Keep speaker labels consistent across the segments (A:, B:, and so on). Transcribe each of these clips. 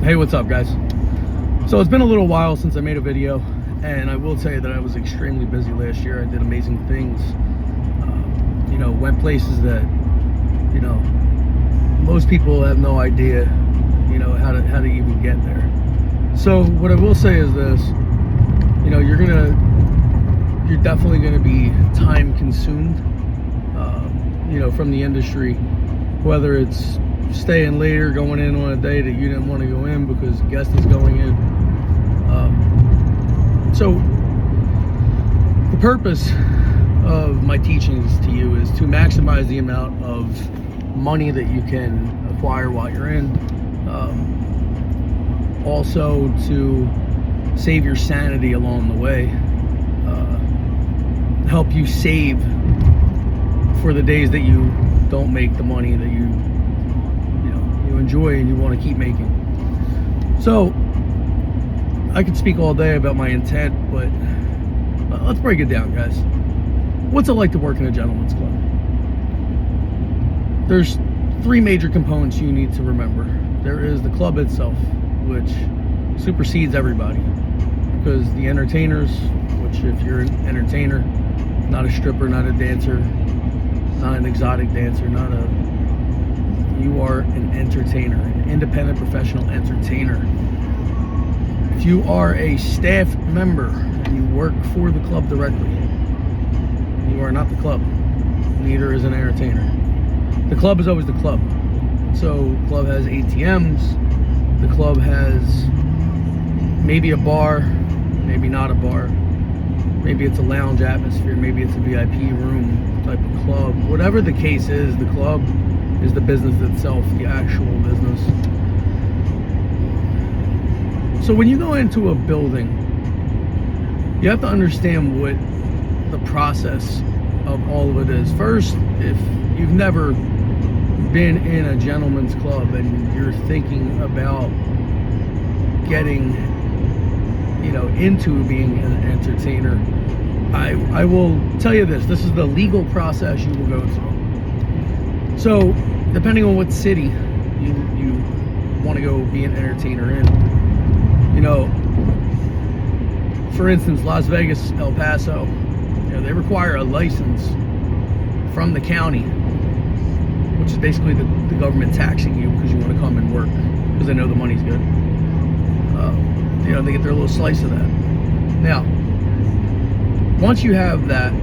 A: Hey, what's up, guys? So it's been a little while since I made a video, and I will tell you that I was extremely busy last year. I did amazing things, went places that, most people have no idea, how to even get there. So what I will say is this, you're definitely gonna be time consumed, from the industry, whether it's staying later, going in on a day that you didn't want to go in because a guest is going in. So the purpose of my teachings to you is to maximize the amount of money that you can acquire while you're in. Also to save your sanity along the way. Help you save for the days that you don't make the money that you enjoy and you want to keep making. So I could speak all day about my intent, but let's break it down, guys. What's it like to work in a gentleman's club? There's three major components you need to remember. There is the club itself, which supersedes everybody, because the entertainers, which if you're an entertainer, not a stripper, not a dancer, not an exotic dancer, you are an entertainer, an independent professional entertainer. If you are a staff member and you work for the club directly, you are not the club. Neither is an entertainer. The club is always the club. So the club has ATMs, the club has maybe a bar, maybe not a bar, maybe it's a lounge atmosphere, maybe it's a VIP room type of club. Whatever the case is, the club is the business itself, the actual business. So when you go into a building, you have to understand what the process of all of it is. First, if you've never been in a gentleman's club and you're thinking about getting, into being an entertainer, I will tell you this is the legal process you will go through. So, depending on what city you want to go be an entertainer in, for instance, Las Vegas, El Paso, they require a license from the county, which is basically the government taxing you because you want to come and work because they know the money's good. They get their little slice of that. Now, once you have that,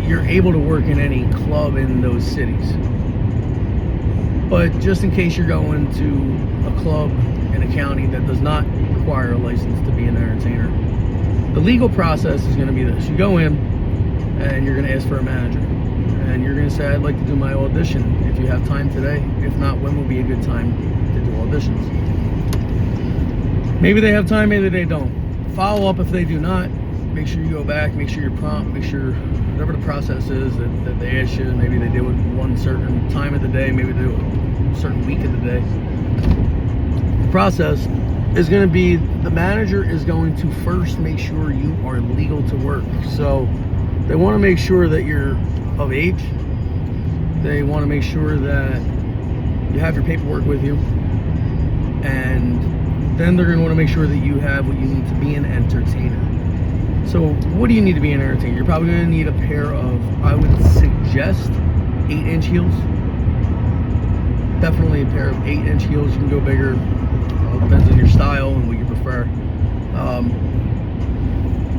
A: you're able to work in any club in those cities. But just in case you're going to a club in a county that does not require a license to be an entertainer, the legal process is going to be this. You go in and you're going to ask for a manager. And you're going to say, I'd like to do my audition if you have time today. If not, when will be a good time to do auditions? Maybe they have time, maybe they don't. Follow up if they do not. Make sure you go back, make sure you're prompt, make sure whatever the process is that they ask you, maybe they do it one certain time of the day, maybe they do it a certain week of the day. The process is going to be, the manager is going to first make sure you are legal to work. So they want to make sure that you're of age. They want to make sure that you have your paperwork with you. And then they're going to want to make sure that you have what you need to be an entertainer. So what do you need to be an entertainer? You're probably going to need a pair of, I would suggest, 8-inch heels. Definitely a pair of 8-inch heels. You can go bigger. Depends on your style and what you prefer.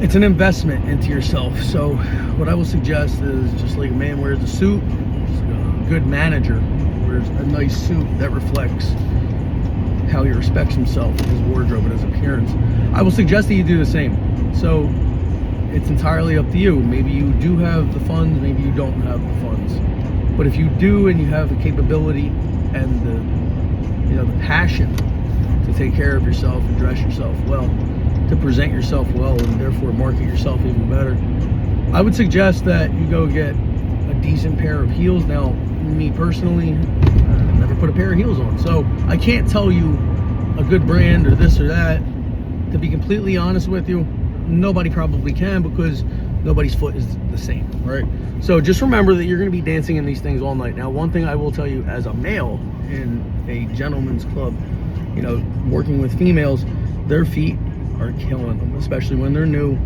A: It's an investment into yourself. So what I will suggest is, just like a man wears a suit, a good manager wears a nice suit that reflects how he respects himself, his wardrobe, and his appearance. I will suggest that you do the same. So it's entirely up to you. Maybe you do have the funds, maybe you don't have the funds. But if you do and you have the capability and the passion to take care of yourself and dress yourself well, to present yourself well, and therefore market yourself even better, I would suggest that you go get a decent pair of heels. Now, me personally, I never put a pair of heels on, so I can't tell you a good brand or this or that. To be completely honest with you, nobody probably can, because Nobody's foot is the same, right? So just remember that you're going to be dancing in these things all night. Now, one thing I will tell you as a male in a gentleman's club, you know, working with females, their feet are killing them, especially when they're new,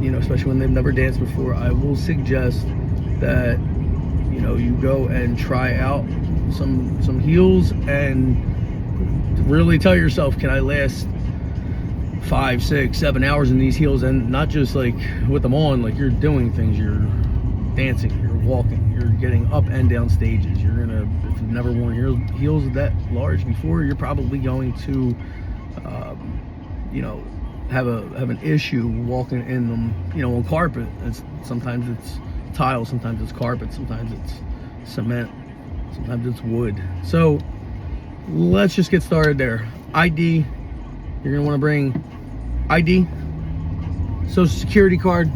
A: you know, especially when they've never danced before. I will suggest that, you know, you go and try out some heels and really tell yourself, can I last 5, 6, 7 hours in these heels? And not just like with them on, like you're doing things, you're dancing, you're walking, you're getting up and down stages. You're gonna, if you've never worn heels that large before, you're probably going to you know, have an issue walking in them, you know, on carpet. Sometimes it's tile, sometimes it's carpet, sometimes it's cement, sometimes it's wood. So let's just get started there. ID, you're gonna want to bring ID, social security card,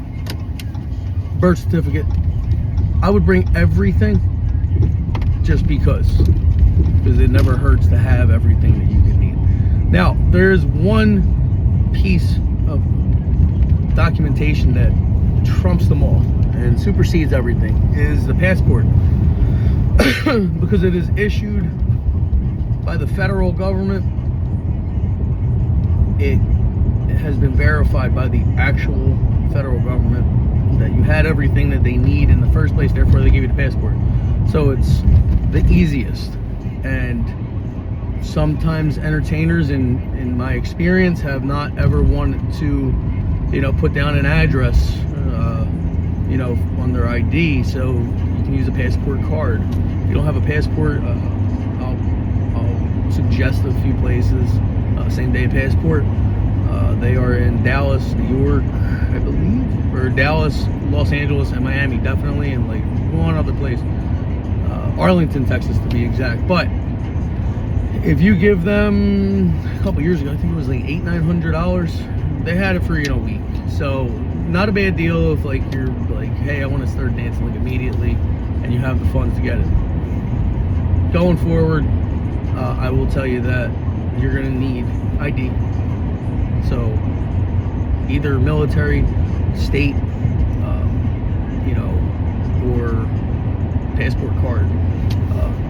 A: birth certificate. I would bring everything just because it never hurts to have everything that you could need. Now, there's one piece of documentation that trumps them all and supersedes everything, is the passport. Because it is issued by the federal government, it has been verified by the actual federal government that you had everything that they need in the first place, therefore they give you the passport. So it's the easiest. And sometimes entertainers, in my experience, have not ever wanted to, you know, put down an address, you know, on their ID, so you can use a passport card. If you don't have a passport, I'll suggest a few places. Same day passport. They are in Dallas, New York, I believe, or Dallas, Los Angeles, and Miami, definitely, and like one other place, Arlington, Texas, to be exact. But if you give them, a couple years ago, I think it was like $800-900, they had it for, you know, a week. So not a bad deal if like you're like, hey, I want to start dancing like immediately, and you have the funds to get it. Going forward, I will tell you that you're going to need ID. So either military, state, you know, or passport card.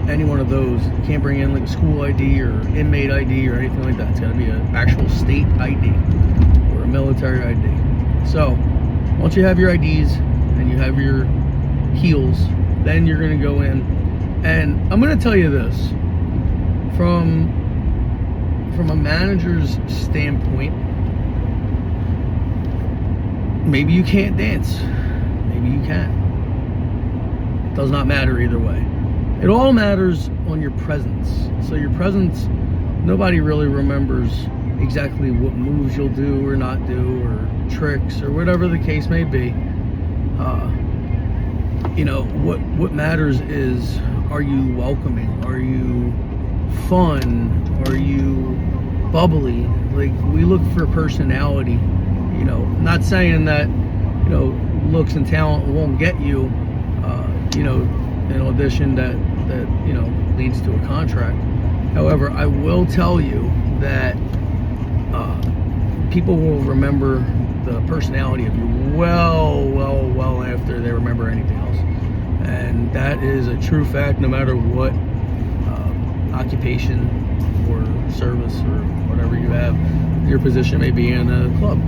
A: Any one of those. You can't bring in like a school ID or inmate ID or anything like that. It's got to be an actual state ID or a military ID. So once you have your IDs and you have your heels, then you're going to go in. And I'm going to tell you this, from a manager's standpoint, maybe you can't dance, maybe you can. It does not matter either way. It all matters on your presence. So your presence, nobody really remembers exactly what moves you'll do or not do, or tricks, or whatever the case may be. You know, what matters is, are you welcoming? Are you fun? Are you bubbly? Like, we look for personality. You know, not saying that, you know, looks and talent won't get you, you know, an audition that you know, leads to a contract. However, I will tell you that people will remember the personality of you well after they remember anything else. And that is a true fact, no matter what occupation or service or whatever you have, your position may be in a club.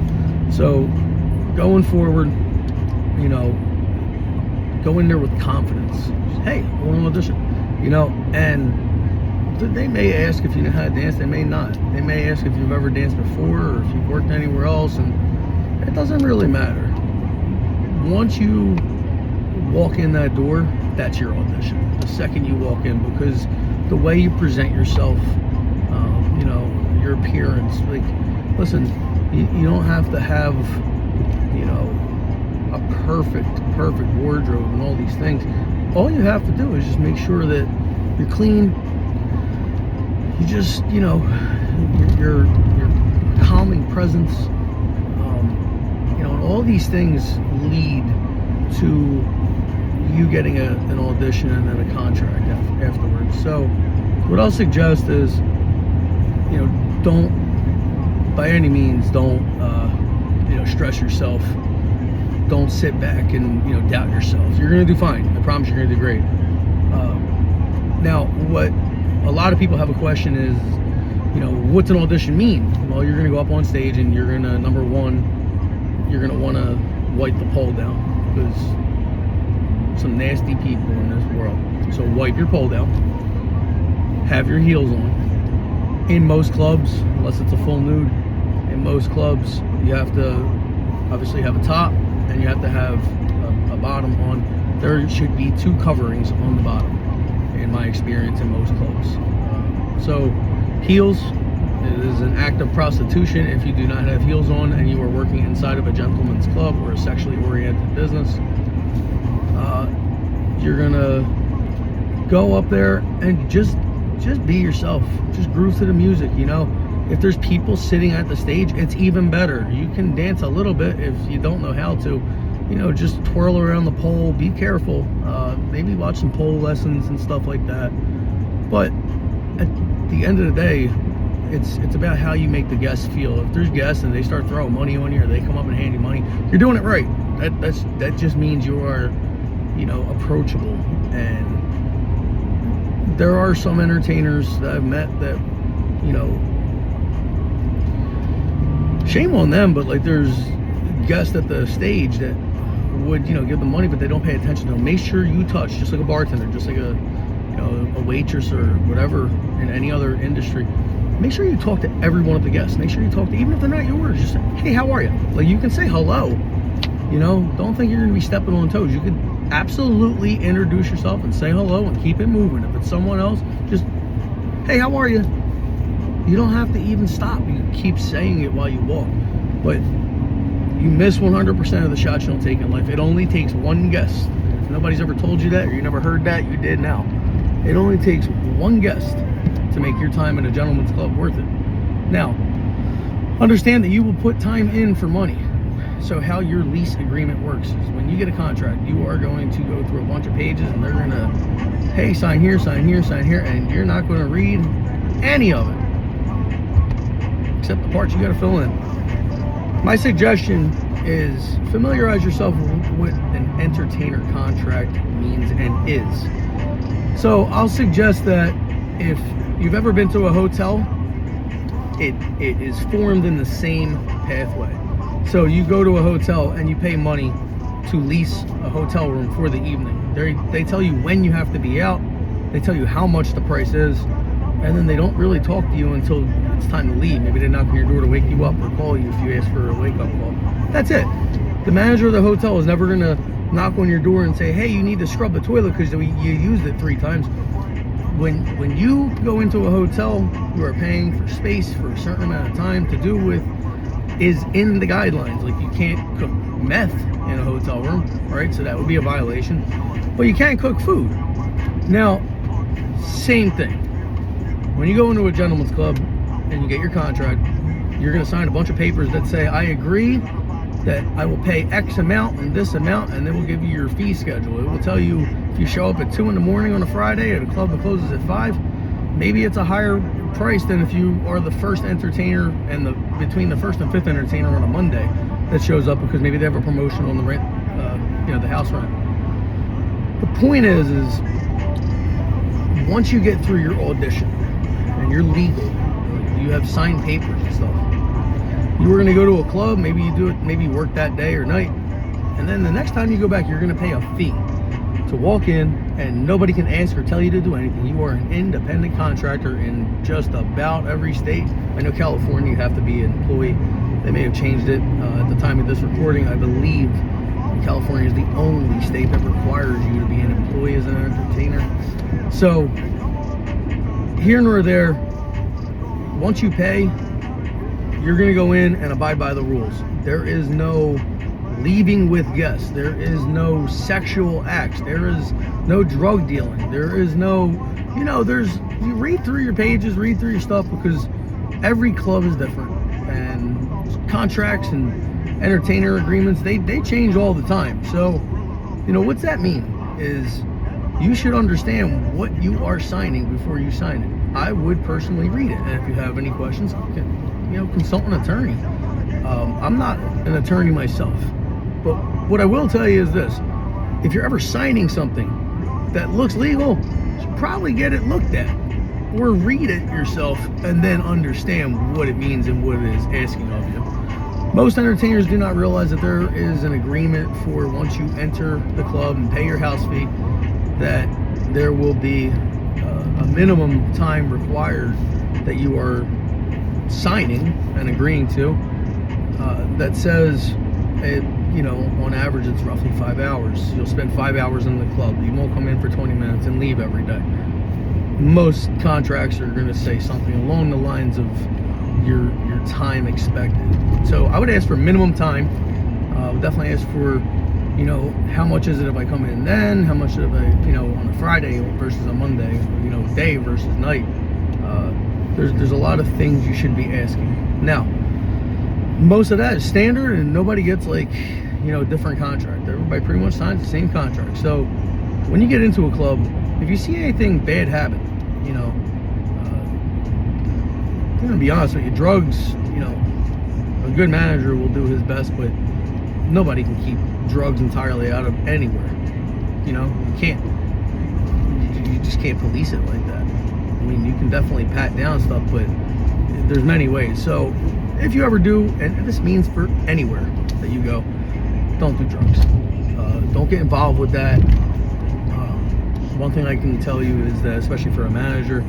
A: So going forward, you know, go in there with confidence. Hey, I want to audition, you know, and they may ask if you know how to dance, they may not. They may ask if you've ever danced before or if you've worked anywhere else, and it doesn't really matter. Once you walk in that door, that's your audition. The second you walk in, because the way you present yourself, you know, your appearance, like, listen, you don't have to have, you know, a perfect wardrobe and all these things. All you have to do is just make sure that you're clean. You just, you know, your calming presence, you know, and all these things lead to you getting an audition and then a contract afterwards. So what I'll suggest is, you know, don't, by any means, don't, you know, stress yourself don't sit back and doubt yourself. You're gonna do fine. I promise you're gonna do great. Now, what a lot of people have a question is, what's an audition mean? Well, you're gonna go up on stage and you're gonna, number one, you're gonna want to wipe the pole down, because some nasty people in this world. So wipe your pole down, have your heels on. In most clubs, unless it's a full nude, in most clubs you have to obviously have a top and you have to have a bottom on. There should be 2 coverings on the bottom, in my experience, in most clubs. So heels, it is an act of prostitution if you do not have heels on and you are working inside of a gentleman's club or a sexually oriented business. You're gonna go up there and just be yourself. Just groove to the music. If there's people sitting at the stage, it's even better. You can dance a little bit if you don't know how to. Just twirl around the pole. Be careful. Maybe watch some pole lessons and stuff like that. But at the end of the day, it's about how you make the guests feel. If there's guests and they start throwing money on you, or they come up and hand you money, you're doing it right. That just means you are, approachable. And there are some entertainers that I've met that, shame on them, but like there's guests at the stage that would, give them money, but they don't pay attention to them. Make sure you touch, just like a bartender, just like a waitress or whatever in any other industry. Make sure you talk to every one of the guests. Make sure you talk to, even if they're not yours, just say, hey, how are you? Like, you can say hello. Don't think you're going to be stepping on toes. You could absolutely introduce yourself and say hello and keep it moving. If it's someone else, just, hey, how are you? You don't have to even stop. You keep saying it while you walk. But you miss 100% of the shots you don't take in life. It only takes one guest. If nobody's ever told you that, or you never heard that, you did now. It only takes one guest to make your time in a gentleman's club worth it. Now, understand that you will put time in for money. So how your lease agreement works is when you get a contract, you are going to go through a bunch of pages and they're going to, hey, sign here, sign here, sign here, and you're not going to read any of it except the parts you got to fill in. My suggestion is familiarize yourself with what an entertainer contract means and is. So I'll suggest that if you've ever been to a hotel, it is formed in the same pathway. So you go to a hotel and you pay money to lease a hotel room for the evening. They tell you when you have to be out, they tell you how much the price is, and then they don't really talk to you until it's time to leave. Maybe they knock on your door to wake you up or call you if you ask for a wake-up call. That's it. The manager of the hotel is never gonna knock on your door and say, hey, you need to scrub the toilet because you used it 3 times. When you go into a hotel, you are paying for space for a certain amount of time to do with is in the guidelines. Like, you can't cook meth in a hotel room, right? So that would be a violation. But you can't cook food. Now, same thing. When you go into a gentleman's club and you get your contract, you're going to sign a bunch of papers that say, I agree that I will pay X amount and this amount, and then we'll give you your fee schedule. It will tell you if you show up at 2 in the morning on a Friday at a club that closes at 5, maybe it's a higher price than if you are the first entertainer and between the first and fifth entertainer on a Monday that shows up because maybe they have a promotion on the rent, the house rent. The point is once you get through your audition and you're legal, you have signed papers and stuff, you were going to go to a club, maybe you do it, maybe you work that day or night, and then the next time you go back, you're going to pay a fee to walk in, and nobody can ask or tell you to do anything. You are an independent contractor in just about every state. I know California, you have to be an employee. They may have changed it at the time of this recording. I believe California is the only state that requires you to be an employee as an entertainer. So here nor there, once you pay, you're going to go in and abide by the rules. There is no leaving with guests. There is no sexual acts. There is no drug dealing. There is no, you read through your pages, read through your stuff, because every club is different. And contracts and entertainer agreements, they change all the time. So, what's that mean is you should understand what you are signing before you sign it. I would personally read it. And if you have any questions, consult an attorney. I'm not an attorney myself, but What I will tell you is this: if you're ever signing something that looks legal, you should probably get it looked at or read it yourself and then understand what it means and what it is asking of you. Most entertainers do not realize that there is an agreement for once you enter the club and pay your house fee, that there will be a minimum time required that you are signing and agreeing to, that says it, on average it's roughly 5 hours. You'll spend 5 hours in the club. You won't come in for 20 minutes and leave every day. Most contracts are going to say something along the lines of your time expected. So I would ask for minimum time. I would definitely ask for, how much is it if I come in then? How much if I, on a Friday versus a Monday? Day versus night. There's a lot of things you should be asking. Now, most of that is standard, and nobody gets a different contract. Everybody pretty much signs the same contract. So when you get into a club, if you see anything bad happen, I'm gonna be honest with you, drugs, a good manager will do his best, but nobody can keep drugs entirely out of anywhere. You can't. You just can't police it like that. I mean, you can definitely pat down stuff, but there's many ways. So if you ever do, and this means for anywhere that you go, don't do drugs. Don't get involved with that. One thing I can tell you is that, especially for a manager,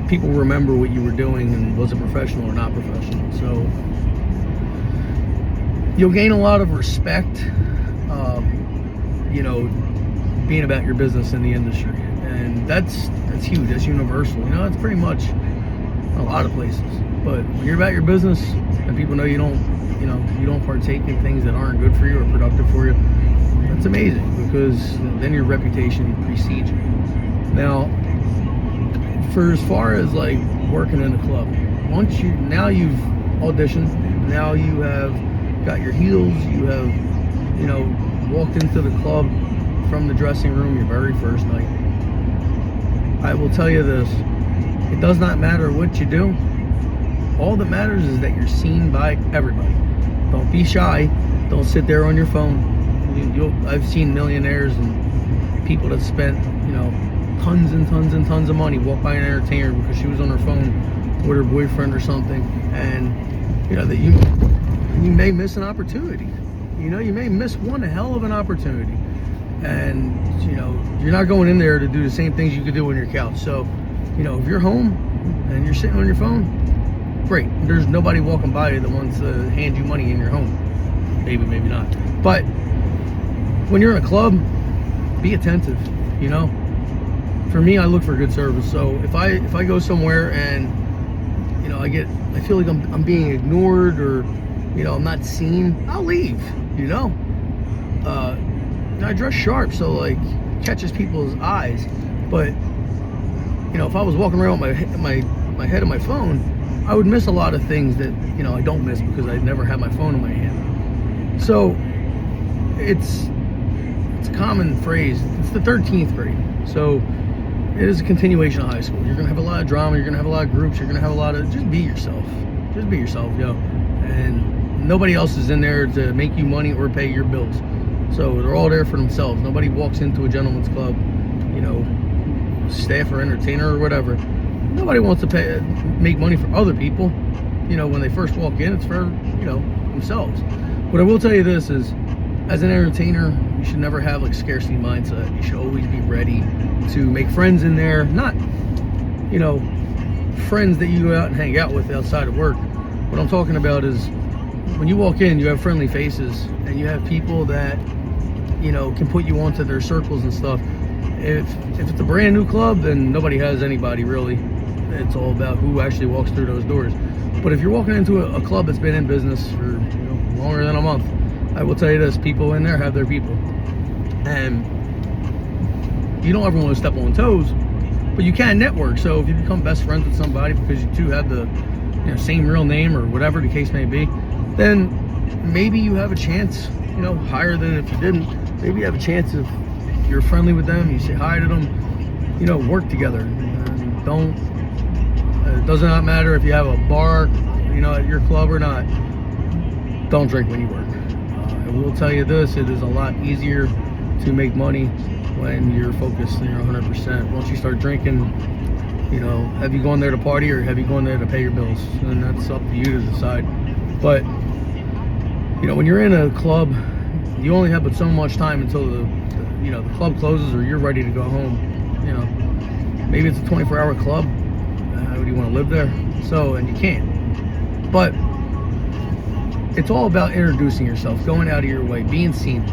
A: people remember what you were doing and was it professional or not professional. So you'll gain a lot of respect, being about your business in the industry, and that's huge. That's universal. It's pretty much a lot of places. But when you're about your business and people know you don't partake in things that aren't good for you or productive for you, that's amazing, because then your reputation precedes you. Now, for as far as working in a club, now you've auditioned, now you have got your heels, you have walked into the club from the dressing room your very first night. I will tell you this: it does not matter what you do. All that matters is that you're seen by everybody. Don't be shy. Don't sit there on your phone. I've seen millionaires and people that spent tons and tons and tons of money walk by an entertainer because she was on her phone with her boyfriend or something, and that you may miss an opportunity. You may miss one hell of an opportunity, and you're not going in there to do the same things you could do on your couch. So if you're home and you're sitting on your phone, great. There's nobody walking by you that wants to hand you money in your home. Maybe not. But when you're in a club, be attentive. For me, I look for good service. So if I go somewhere and I feel like I'm being ignored, or I'm not seen, I'll leave. I dress sharp, so catches people's eyes. But if I was walking around with my head on my phone, I would miss a lot of things that I don't miss because I never had my phone in my hand. So it's a common phrase. It's the 13th grade, so it is a continuation of high school. You're gonna have a lot of drama. You're gonna have a lot of groups. You're gonna have a lot of just be yourself. Just be yourself, And nobody else is in there to make you money or pay your bills. So they're all there for themselves. Nobody walks into a gentleman's club, staff or entertainer or whatever. Nobody wants to make money for other people. When they first walk in, it's for themselves. What I will tell you this is, as an entertainer, you should never have scarcity mindset. You should always be ready to make friends in there. Not, friends that you go out and hang out with outside of work. What I'm talking about is when you walk in, you have friendly faces and you have people that, can put you onto their circles and stuff. If it's a brand new club, then nobody has anybody really. It's all about who actually walks through those doors. But if you're walking into a club that's been in business for longer than a month, I will tell you this: people in there have their people, and you don't ever want to step on toes, but you can network. So if you become best friends with somebody because you two have the same real name or whatever the case may be, then maybe you have a chance, higher than if you didn't. Maybe you have a chance if you're friendly with them, you say hi to them, work together. And it does not matter if you have a bar, at your club or not. don't drink when you work. I will tell you this, it is a lot easier to make money when you're focused and you're 100%. Once you start drinking, you know, have you gone there to party or have you gone there to pay your bills? And that's up to you to decide. But, you know, when you're in a club, you only have but so much time until the club closes or you're ready to go home. You know, maybe it's a 24-hour club. Do you want to live there? So, and you can't. But it's all about introducing yourself, going out of your way, being seen,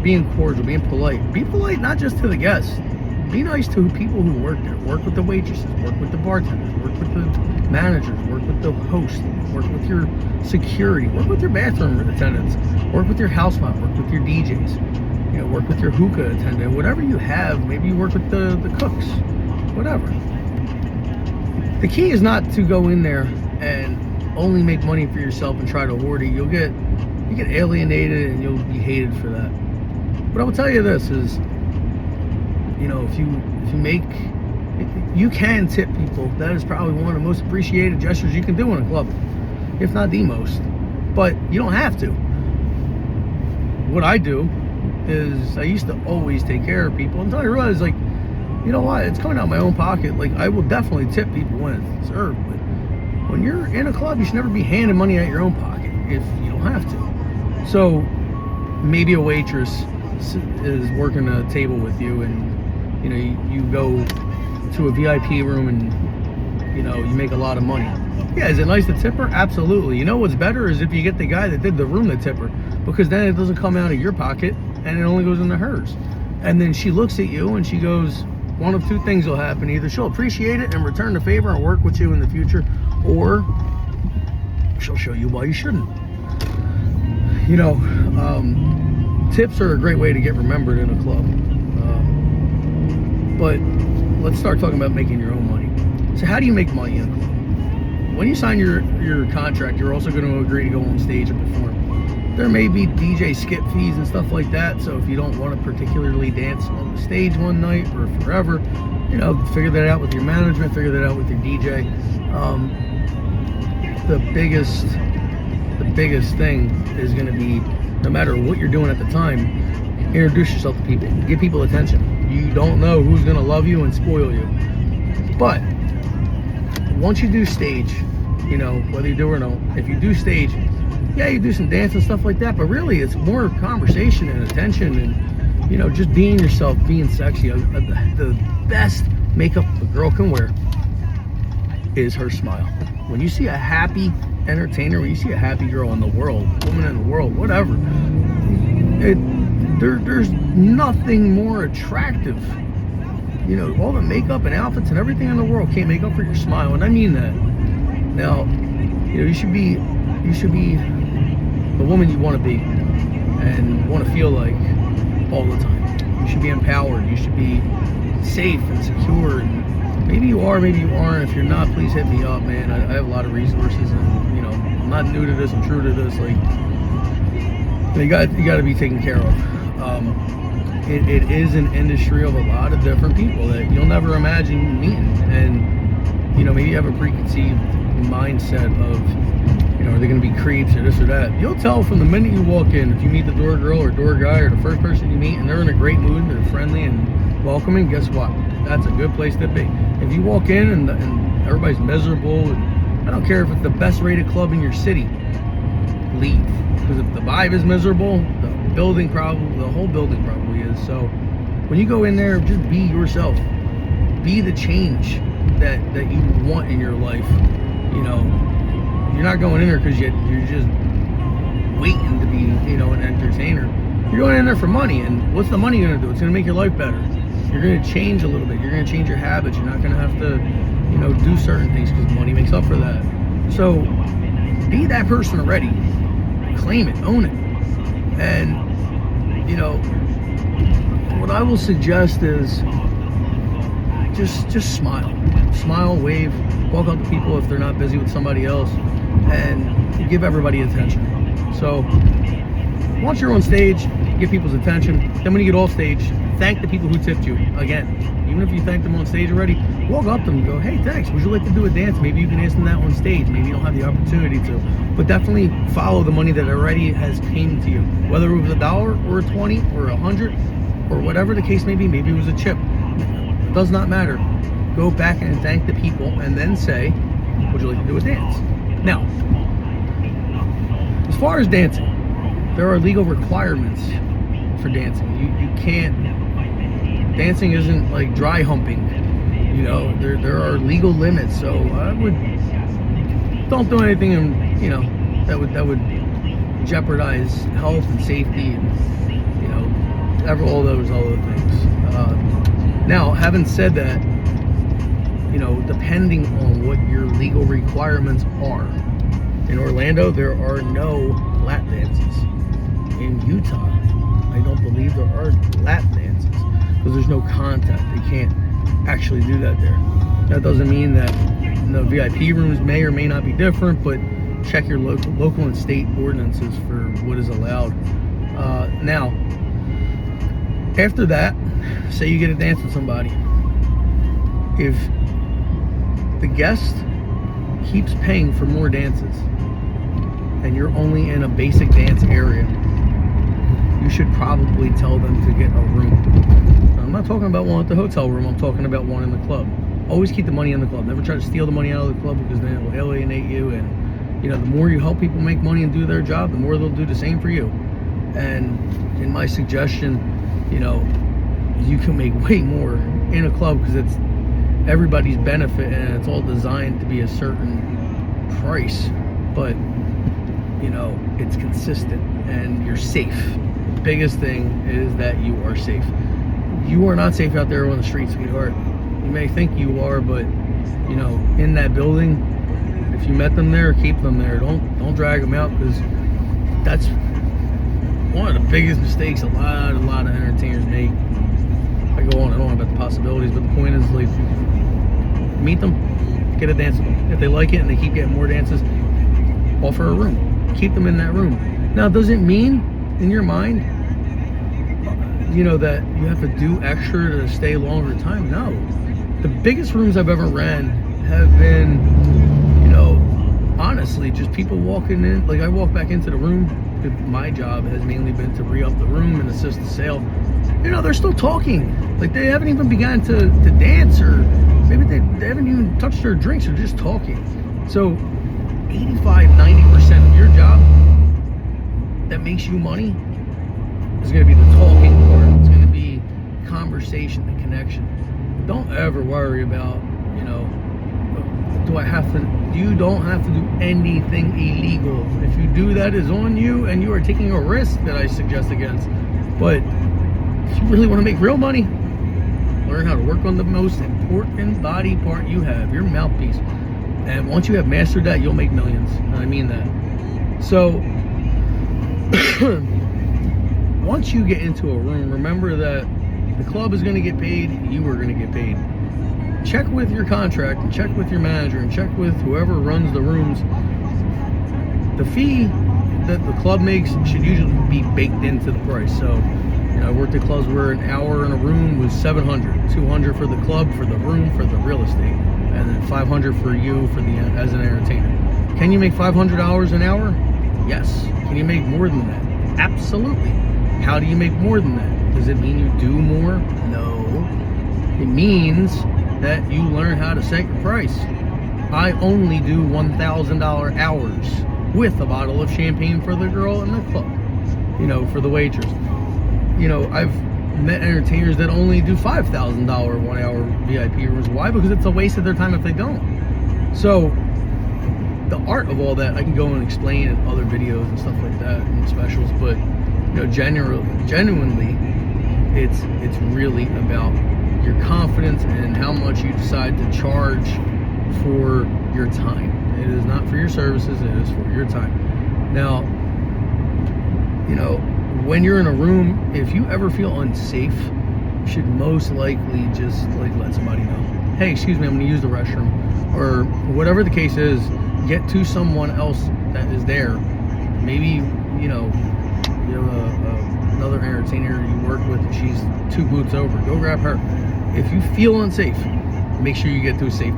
A: being cordial, being polite. Be polite not just to the guests. Be nice to people who work there. Work with the waitresses, work with the bartenders, work with the managers, work with the host, work with your security, work with your bathroom attendants, work with your housewife, work with your DJs, you know, work with your hookah attendant, whatever you have. Maybe you work with the cooks, whatever. The key is not to go in there and only make money for yourself and try to hoard it. You get alienated and you'll be hated for that. But I will tell you this is, you know, if you can tip people. That is probably one of the most appreciated gestures you can do in a club, if not the most. But you don't have to. What I do is I used to always take care of people until I realized, like, you know what, it's coming out of my own pocket. Like, I will definitely tip people when it's served, but when you're in a club, you should never be handing money out of your own pocket if you don't have to. So maybe a waitress is working a table with you, and you know, you go to a VIP room and you know, you make a lot of money. Yeah, is it nice to tip her? Absolutely. You know what's better is if you get the guy that did the room to tip her, because then it doesn't come out of your pocket and it only goes into hers. And then she looks at you and she goes, one of two things will happen. Either she'll appreciate it and return the favor and work with you in the future, or she'll show you why you shouldn't. You know, tips are a great way to get remembered in a club. But let's start talking about making your own money. So how do you make money in a club? When you sign your contract, you're also going to agree to go on stage and perform. There may be DJ skip fees and stuff like that, so if you don't want to particularly dance on the stage one night or forever, you know, figure that out with your management, figure that out with your DJ. The biggest thing is going to be, no matter what you're doing at the time, introduce yourself to people, give people attention. You don't know who's going to love you and spoil you. But once you do stage, you know, whether you do or not, if you do stage, yeah, you do some dance and stuff like that, but really it's more conversation and attention and, you know, just being yourself, being sexy. The best makeup a girl can wear is her smile. When you see a happy entertainer, when you see a happy girl in the world, woman in the world, whatever, there's nothing more attractive. You know, all the makeup and outfits and everything in the world can't make up for your smile, and I mean that. Now, you know, you should be the woman you want to be and want to feel like all the time. You should be empowered. You should be safe and secure. And maybe you are, maybe you aren't. If you're not, please hit me up, man. I have a lot of resources, and you know, I'm not new to this. I'm true to this. Like, you got to be taken care of. It is an industry of a lot of different people that you'll never imagine meeting, and you know, maybe you have a preconceived mindset of, you know, are they going to be creeps or this or that. You'll tell from the minute you walk in, if you meet the door girl or door guy or the first person you meet and they're in a great mood, they're friendly and welcoming, guess what? That's a good place to be. If you walk in and everybody's miserable, and I don't care if it's the best rated club in your city, leave. Because if the vibe is miserable, the whole building probably is. So when you go in there, just be yourself. Be the change that you want in your life. You know, you're not going in there because you're just waiting to be, you know, an entertainer. You're going in there for money, and what's the money going to do? It's going to make your life better. You're going to change a little bit. You're going to change your habits. You're not going to have to, you know, do certain things because money makes up for that. So be that person already. Claim it, own it. And, you know, what I will suggest is just smile. Smile, wave, walk up to people if they're not busy with somebody else, and give everybody attention. So once you're on stage, get people's attention. Then when you get off stage, thank the people who tipped you. Again, even if you thank them on stage already, walk up to them and go, hey, thanks, would you like to do a dance? Maybe you can ask them that on stage. Maybe you don't have the opportunity to. But definitely follow the money that already has came to you. Whether it was $1 or $20 or $100 or whatever the case may be, maybe it was a chip. It does not matter. Go back and thank the people and then say, would you like to do a dance? Now, as far as dancing, there are legal requirements for dancing. You can't, dancing isn't like dry humping. You know, there are legal limits. So I would, don't do anything, that would jeopardize health and safety and, all those other things. Now, having said that, depending on what your legal requirements are, in Orlando, there are no lap dances. In Utah, I don't believe there are lap dances because there's no contact. They can't actually do that there. That doesn't mean that the VIP rooms may or may not be different, but check your local and state ordinances for what is allowed. Now, after that, say you get a dance with somebody. If the guest keeps paying for more dances and you're only in a basic dance area, you should probably tell them to get a room. Now, I'm not talking about one at the hotel room, I'm talking about one in the club. Always keep the money in the club. Never try to steal the money out of the club because then it will alienate you. And the more you help people make money and do their job, the more they'll do the same for you. And in my suggestion, you can make way more in a club because it's everybody's benefit and it's all designed to be a certain price, but it's consistent and you're safe. The biggest thing is that you are safe. You are not safe out there on the street, sweetheart. You may think you are, but in that building, if you met them there, keep them there. Don't drag them out, because that's one of the biggest mistakes a lot of entertainers make. I go on and on about the possibilities, but the point is, like, meet them, get a dance with them. If they like it and they keep getting more dances, offer a room. Keep them in that room. Now, does it mean in your mind, that you have to do extra to stay longer time? No. The biggest rooms I've ever ran have been, honestly, just people walking in. Like, I walk back into the room. My job has mainly been to re-up the room and assist the sale. They're still talking. Like, they haven't even begun to dance, or maybe they haven't even touched their drinks, or just talking. So 85-90% of your job that makes you money is going to be the talking part. It's going to be conversation and connection. Don't ever worry about, you don't have to do anything illegal. If you do, that is on you, and you are taking a risk that I suggest against. But if you really want to make real money, learn how to work on the most important body part you have, your mouthpiece. And once you have mastered that, you'll make millions. And I mean that. So once you get into a room, remember that the club is going to get paid, you are going to get paid. Check with your contract, and check with your manager, and check with whoever runs the rooms. The fee that the club makes should usually be baked into the price. So, I worked at clubs where an hour in a room was $700, $200 for the club, for the room, for the real estate, and then $500 for you as an entertainer. Can you make $500 an hour? Yes. Can you make more than that? Absolutely. How do you make more than that? Does it mean you do more? No. It means that you learn how to set your price. I only do $1,000 hours with a bottle of champagne for the girl in the club, for the waitress. I've met entertainers that only do $5,000 1 hour VIP rooms. Why? Because it's a waste of their time if they don't. So the art of all that I can go and explain in other videos and stuff like that and specials, but genuinely it's really about your confidence and how much you decide to charge for your time. It is not for your services, it is for your time. Now, when you're in a room, if you ever feel unsafe, you should most likely just let somebody know. Hey, excuse me, I'm going to use the restroom, or whatever the case is. Get to someone else that is there. Maybe you have another entertainer you work with and she's 2 booths over, go grab her. If you feel unsafe, make sure you get to a safe,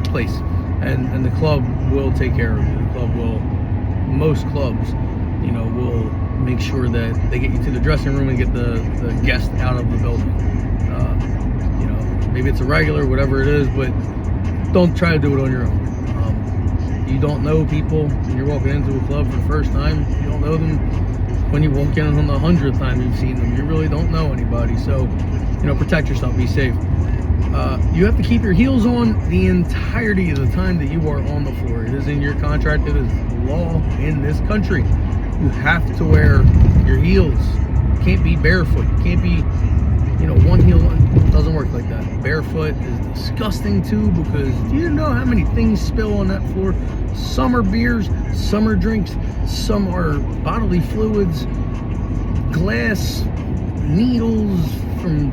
A: place. And the club will take care of you. The club will, most clubs, will make sure that they get you to the dressing room and get the guest out of the building. Maybe it's a regular, whatever it is, but don't try to do it on your own. You don't know people when you're walking into a club for the first time. You don't know them when you walk in on the 100th time you've seen them. You really don't know anybody. So, protect yourself, be safe. You have to keep your heels on the entirety of the time that you are on the floor. It is in your contract. It is law in this country. You have to wear your heels. You can't be barefoot. You can't be, one heel. It doesn't work like that. Barefoot is disgusting too, because do you know how many things spill on that floor? Some are beers, some are drinks, some are bodily fluids, glass, needles from,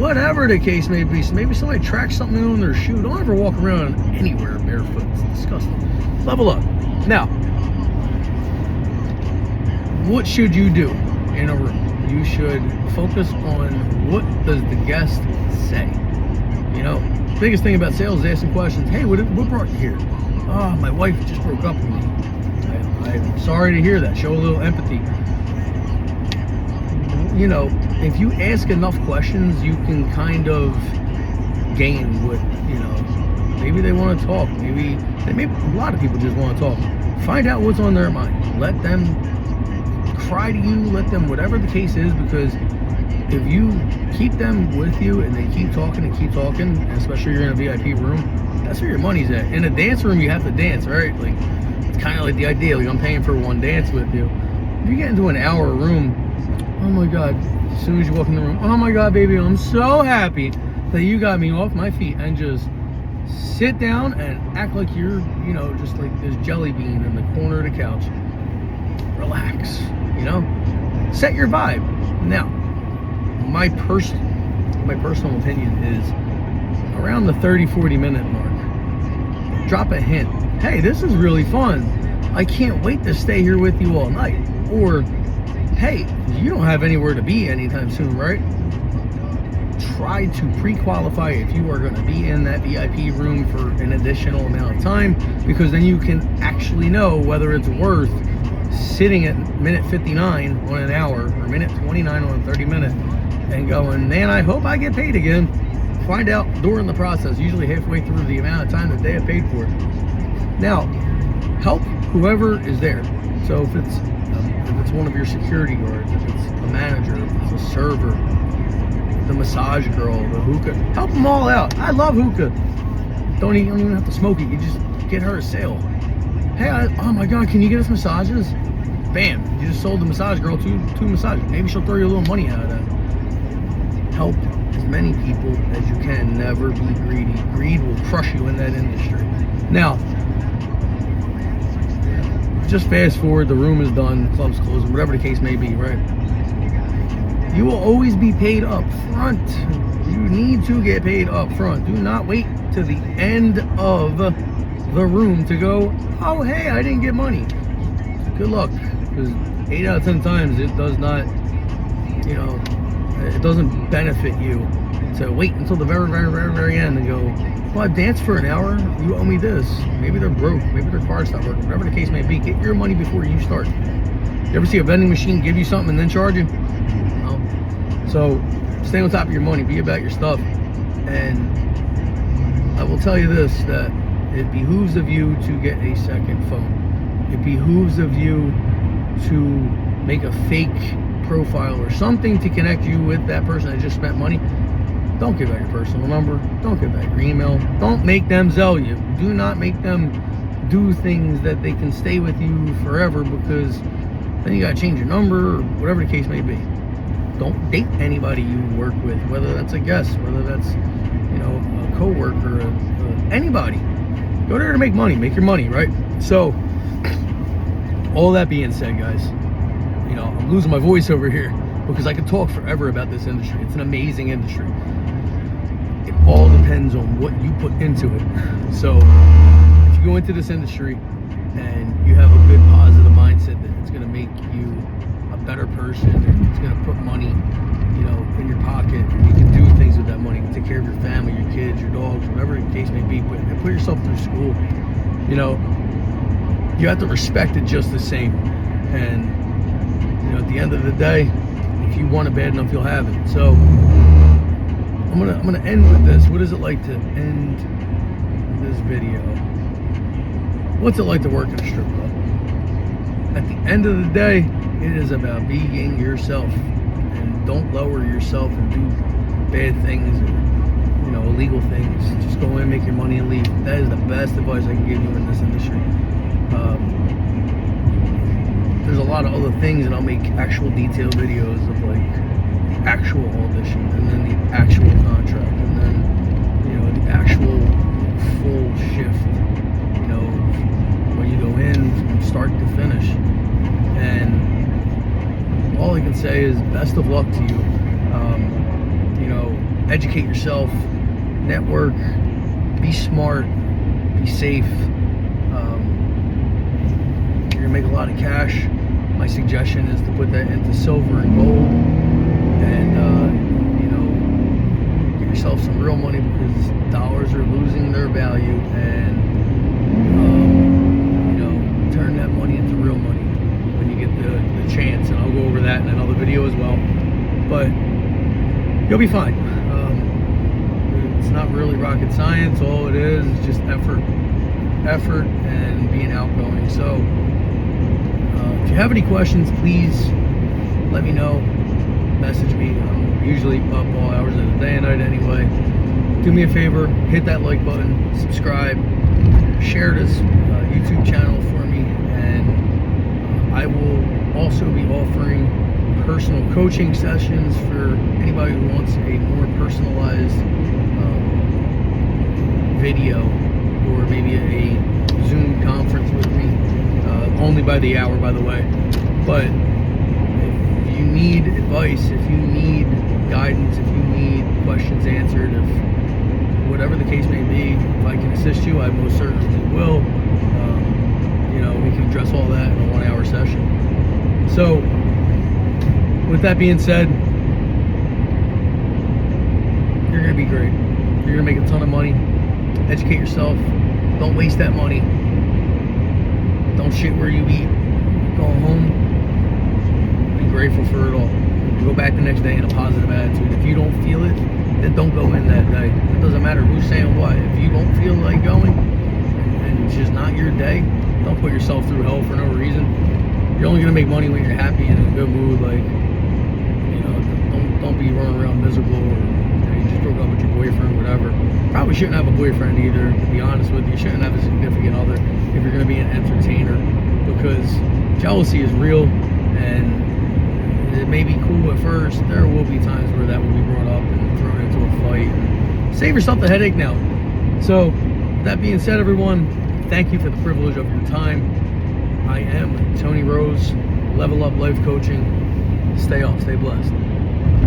A: whatever the case may be. So maybe somebody tracks something on their shoe. Don't ever walk around anywhere barefoot. It's disgusting. Level up. Now, what should you do in a room? You should focus on what does the guest say. Biggest thing about sales is asking questions. Hey, what brought you here? Oh, my wife just broke up with me. I'm sorry to hear that. Show a little empathy. If you ask enough questions, you can kind of gain what, maybe they want to talk. Maybe a lot of people just want to talk. Find out what's on their mind. Let them cry to you, let them, whatever the case is, because if you keep them with you and they keep talking, and especially you're in a VIP room, that's where your money's at. In a dance room, you have to dance, right? Like, it's kind of like the idea, like I'm paying for one dance with you. If you get into an hour room, oh my God, as soon as you walk in the room, oh my God, baby, I'm so happy that you got me off my feet, and just sit down and act like you're, just like this jelly bean in the corner of the couch. Relax, set your vibe. Now, my personal opinion is around the 30-40 minute mark, drop a hint. Hey, this is really fun. I can't wait to stay here with you all night. Or, hey, you don't have anywhere to be anytime soon, right? Try to pre-qualify if you are going to be in that VIP room for an additional amount of time, because then you can actually know whether it's worth sitting at minute 59 on an hour or minute 29 on a 30 minute and going, man, I hope I get paid again. Find out during the process, usually halfway through the amount of time that they have paid for it. Now, help whoever is there. So if it's one of your security guards, if it's a manager, if it's a server, the massage girl, the hookah, help them all out. I love hookah. Don't even have to smoke it. You just get her a sale. Hey, oh my God, can you get us massages? Bam, you just sold the massage girl two massages. Maybe she'll throw you a little money out of that. Help as many people as you can. Never be greedy. Greed will crush you in that industry. Now, just fast forward, the room is done, the club's closed, whatever the case may be, right? You will always be paid up front. You need to get paid up front. Do not wait to the end of the room to go, oh, hey, I didn't get money. Good luck, because 8 out of 10 times it does not, it doesn't benefit you to wait until the very, very, very, very end and go, well, I've danced for an hour, you owe me this. Maybe they're broke, maybe their card's not working, whatever the case may be. Get your money before you start. You ever see a vending machine give you something and then charge you? No. So stay on top of your money, be about your stuff. And I will tell you this, that it behooves of you to get a second phone. It behooves of you to make a fake profile or something to connect you with that person that just spent money. Don't give out your personal number. Don't give out your email. Don't make them sell you. Do not make them do things that they can stay with you forever, because then you got to change your number or whatever the case may be. Don't date anybody you work with, whether that's a guest, whether that's, a coworker, anybody. Go there to make money. Make your money, right? So, all that being said, guys, I'm losing my voice over here because I could talk forever about this industry. It's an amazing industry. It all depends on what you put into it. So if you go into this industry and you have a good positive mindset that it's going to make you a better person, and it's going to put money, you know, in your pocket, and you can do things with that money, take care of your family, your kids, your dogs, whatever the case may be. But put yourself through school, you know, you have to respect it just the same. And you know, at the end of the day, if you want it bad enough, you'll have it. So I'm gonna end with this. What is it like to end this video? What's it like to work in a strip club? At the end of the day, it is about being yourself, and don't lower yourself and do bad things, or, you know, illegal things. Just go in, make your money, and leave. That is the best advice I can give you in this industry. There's a lot of other things, and I'll make actual detailed videos of like actual audition, and then the actual contract, and then, you know, the actual full shift, you know, when you go in from start to finish. And all I can say is best of luck to you. You know, educate yourself, network, be smart, be safe. You're gonna make a lot of cash. My suggestion is to put that into silver and gold, and you know, get yourself some real money, because dollars are losing their value, and you know, turn that money into real money when you get the chance. And I'll go over that in another video as well. But you'll be fine. It's not really rocket science. All it is just effort and being outgoing. So if you have any questions, please let me know. Message me. I'm usually up all hours of the day and night anyway. Do me a favor, hit that like button, subscribe, share this YouTube channel for me, and I will also be offering personal coaching sessions for anybody who wants a more personalized video, or maybe a Zoom conference with me, only by the hour, by the way. But if you need advice, if you need guidance, if you need questions answered, if whatever the case may be, if I can assist you, I most certainly will. You know, we can address all that in a 1 hour session. So with that being said, you're gonna be great. You're gonna make a ton of money. Educate yourself. Don't waste that money. Don't shit where you eat. Go home. Be grateful for it all. Go back the next day in a positive attitude. If you don't feel it, then don't go in that day. It doesn't matter who's saying what. If you don't feel like going, and it's just not your day, don't put yourself through hell for no reason. You're only gonna make money when you're happy and in a good mood. Like, you know, don't be running around miserable, or, you know, you just broke up with your boyfriend, whatever. Probably shouldn't have a boyfriend either, to be honest with you. You shouldn't have a significant other if you're gonna be an entertainer, because jealousy is real, and it may be cool at first. There will be times where that will be brought up and thrown into a fight. Save yourself the headache now. So, that being said, everyone, thank you for the privilege of your time. I am Tony Rose, Level Up Life Coaching. Stay up, stay blessed.